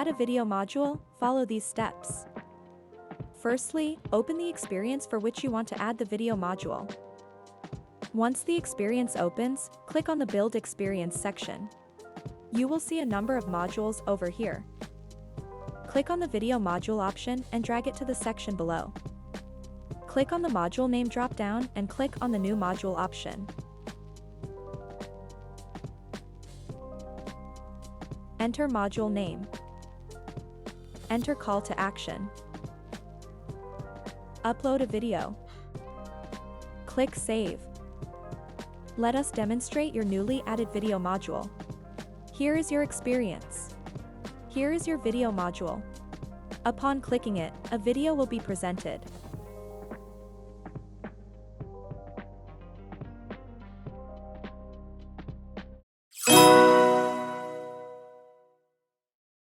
add a video module, follow these steps. Firstly, open the experience for which you want to add the video module. Once the experience opens, click on the Build Experience section. You will see a number of modules over here. Click on the video module option and drag it to the section below. Click on the module name drop-down and click on the new module option. Enter module name. Enter call to action. Upload a video. Click Save. Let us demonstrate your newly added video module. Here is your experience. Here is your video module. Upon clicking it, a video will be presented.